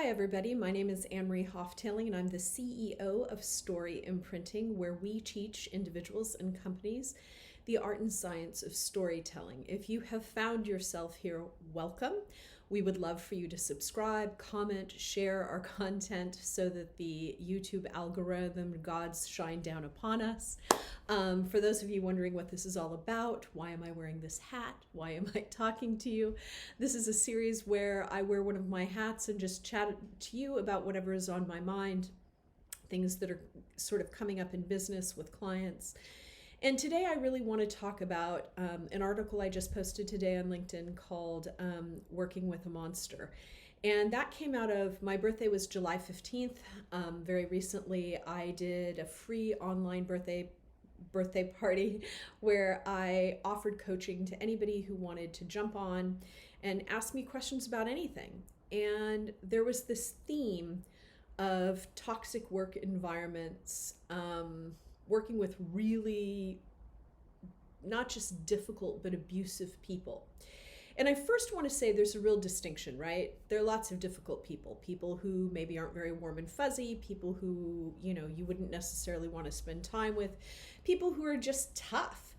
Hi, everybody. My name is Anne-Marie Hoftailing, and I'm the CEO of Story Imprinting, where we teach individuals and companies the art and science of storytelling. If you have found yourself here, welcome. We would love for you to subscribe, comment, share our content so that the YouTube algorithm gods shine down upon us. For those of you wondering what this is all about, why am I wearing this hat? Why am I talking to you? This is a series where I wear one of my hats and just chat to you about whatever is on my mind, things that are sort of coming up in business with clients. And today I really want to talk about an article I just posted today on LinkedIn called Working with a Monster. And that came out of, my birthday was July 15th. Very recently I did a free online birthday party where I offered coaching to anybody who wanted to jump on and ask me questions about anything. And there was this theme of toxic work environments, working with really not just difficult but abusive people. And I first want to say there's a real distinction, right? There are lots of difficult people who maybe aren't very warm and fuzzy, people who, you wouldn't necessarily want to spend time with, people who are just tough.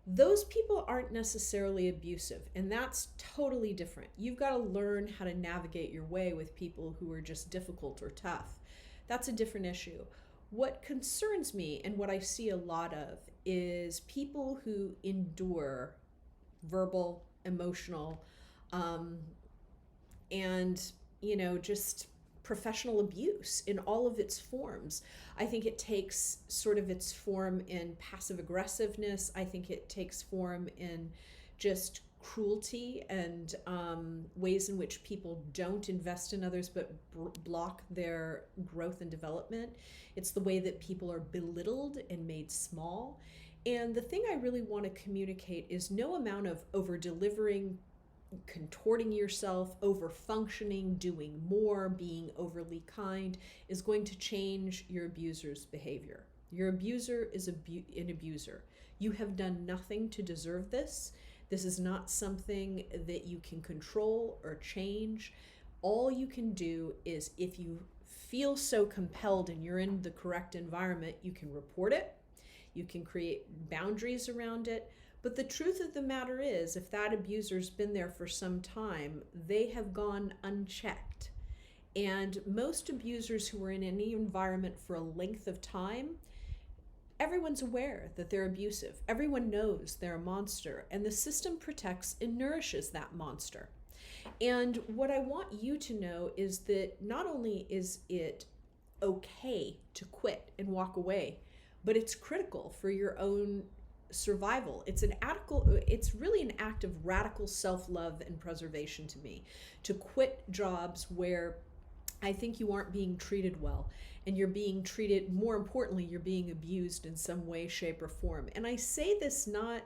Those people aren't necessarily abusive, and that's totally different. You've got to learn how to navigate your way with people who are just difficult or tough. That's a different issue. What concerns me and what I see a lot of is people who endure verbal, emotional, and just professional abuse in all of its forms. I think it takes sort of its form in passive aggressiveness. I think it takes form in just cruelty and ways in which people don't invest in others but block their growth and development. It's the way that people are belittled and made small. And the thing I really want to communicate is no amount of over-delivering, contorting yourself, over-functioning, doing more, being overly kind is going to change your abuser's behavior. Your abuser is an abuser. You have done nothing to deserve this. This is not something that you can control or change. All you can do is, if you feel so compelled and you're in the correct environment, you can report it. You can create boundaries around it. But the truth of the matter is, if that abuser's been there for some time, they have gone unchecked. And most abusers who are in any environment for a length of time, everyone's aware that they're abusive. Everyone knows they're a monster, and the system protects and nourishes that monster. And what I want you to know is that not only is it okay to quit and walk away, but it's critical for your own survival. It's really an act of radical self-love and preservation to me, to quit jobs where I think you aren't being treated well, and you're being treated, more importantly, you're being abused in some way, shape, or form. And I say this not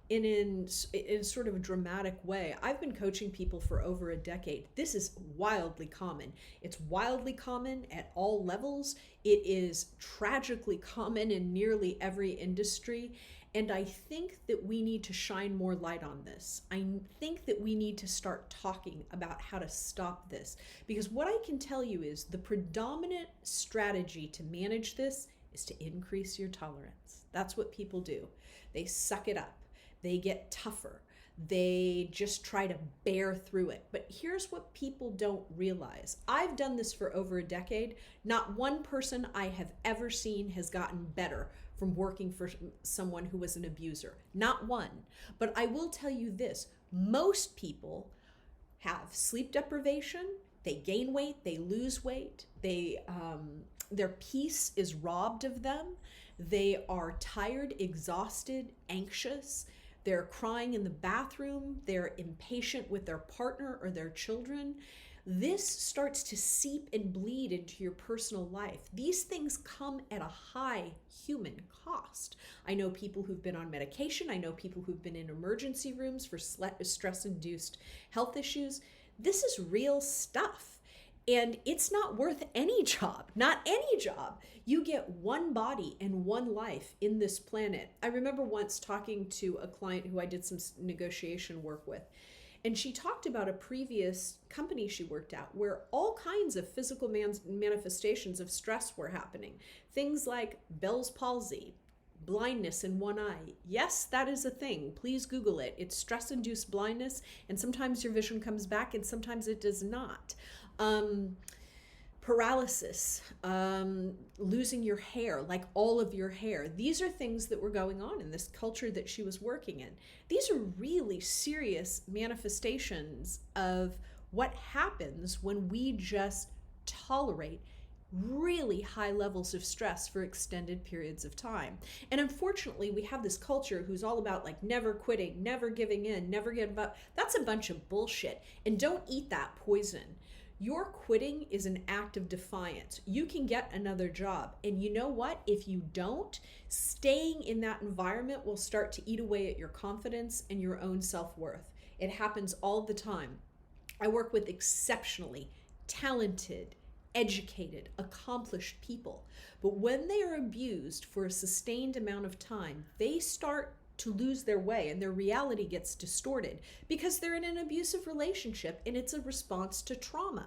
in sort of a dramatic way. I've been coaching people for over a decade. This is wildly common. It's wildly common at all levels. It is tragically common in nearly every industry. And I think that we need to shine more light on this. I think that we need to start talking about how to stop this. Because what I can tell you is the predominant strategy to manage this is to increase your tolerance. That's what people do. They suck it up. They get tougher. They just try to bear through it. But here's what people don't realize. I've done this for over a decade. Not one person I have ever seen has gotten better from working for someone who was an abuser. Not one. But I will tell you this. Most people have sleep deprivation. They gain weight. They lose weight. Their peace is robbed of them. They are tired, exhausted, anxious. They're crying in the bathroom. They're impatient with their partner or their children. This starts to seep and bleed into your personal life. These things come at a high human cost. I know people who've been on medication. I know people who've been in emergency rooms for stress-induced health issues. This is real stuff. And it's not worth any job, not any job. You get one body and one life in this planet. I remember once talking to a client who I did some negotiation work with, And she talked about a previous company she worked at where all kinds of physical manifestations of stress were happening. Things like Bell's palsy, blindness in one eye. Yes, that is a thing. Please Google it. It's stress-induced blindness, and sometimes your vision comes back and sometimes it does not. Paralysis, losing your hair, like all of your hair. These are things that were going on in this culture that she was working in. These are really serious manifestations of what happens when we just tolerate really high levels of stress for extended periods of time. And unfortunately, we have this culture who's all about like never quitting, never giving in, never giving up. That's a bunch of bullshit. And don't eat that poison. Your quitting is an act of defiance. You can get another job. And you know what? If you don't, staying in that environment will start to eat away at your confidence and your own self-worth. It happens all the time. I work with exceptionally talented, educated, accomplished people. But when they are abused for a sustained amount of time, they start to lose their way and their reality gets distorted because they're in an abusive relationship and it's a response to trauma.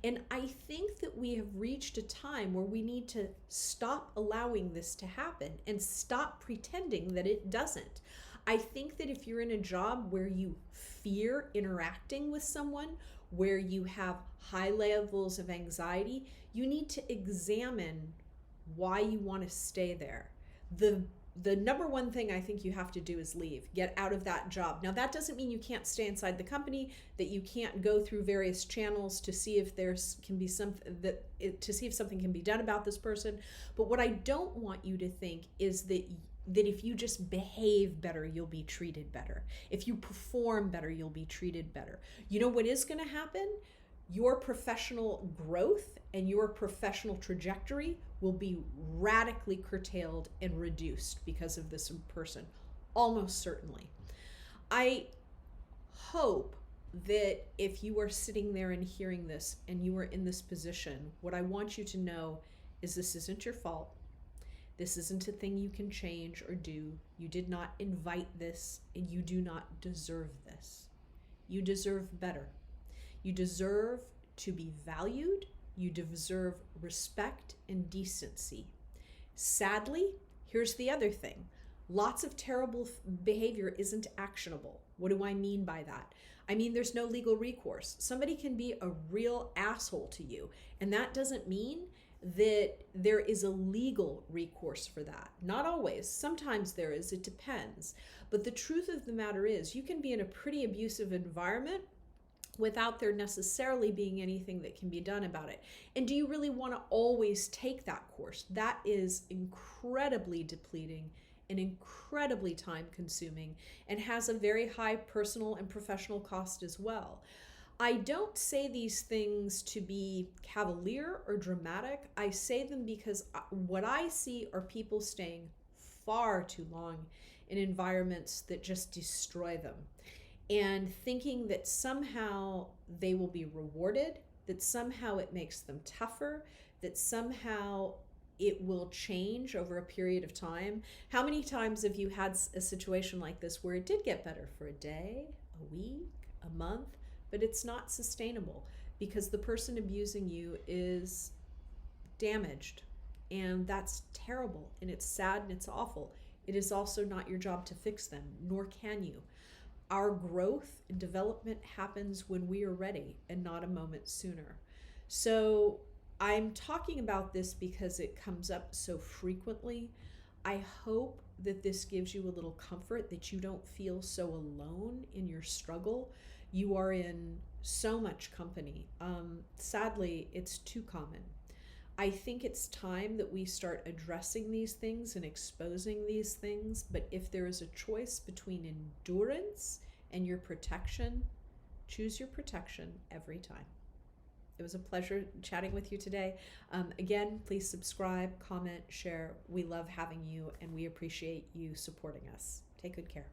And I think that we have reached a time where we need to stop allowing this to happen and stop pretending that it doesn't. I think that if you're in a job where you fear interacting with someone, where you have high levels of anxiety, you need to examine why you want to stay there. The number one thing I think you have to do is leave. Get out of that job. Now, that doesn't mean you can't stay inside the company, that you can't go through various channels to see if to see if something can be done about this person. But what I don't want you to think is that if you just behave better, you'll be treated better. If you perform better, you'll be treated better. You know what is going to happen? Your professional growth and your professional trajectory will be radically curtailed and reduced because of this person, almost certainly. I hope that if you are sitting there and hearing this and you are in this position, what I want you to know is this isn't your fault. This isn't a thing you can change or do. You did not invite this, and you do not deserve this. You deserve better. You deserve to be valued. You deserve respect and decency. Sadly, here's the other thing. Lots of terrible behavior isn't actionable. What do I mean by that? I mean, there's no legal recourse. Somebody can be a real asshole to you, and that doesn't mean that there is a legal recourse for that. Not always. Sometimes there is. It depends. But the truth of the matter is, you can be in a pretty abusive environment without there necessarily being anything that can be done about it. And do you really want to always take that course? That is incredibly depleting and incredibly time consuming and has a very high personal and professional cost as well. I don't say these things to be cavalier or dramatic. I say them because what I see are people staying far too long in environments that just destroy them, and thinking that somehow they will be rewarded, that somehow it makes them tougher, that somehow it will change over a period of time. How many times have you had a situation like this where it did get better for a day, a week, a month, but it's not sustainable because the person abusing you is damaged, and that's terrible, and it's sad and it's awful. It is also not your job to fix them, nor can you. Our growth and development happens when we are ready and not a moment sooner. So I'm talking about this because it comes up so frequently. I hope that this gives you a little comfort, that you don't feel so alone in your struggle. You are in so much company. Sadly, it's too common. I think it's time that we start addressing these things and exposing these things. But if there is a choice between endurance and your protection, choose your protection every time. It was a pleasure chatting with you today. Again, please subscribe, comment, share. We love having you, and we appreciate you supporting us. Take good care.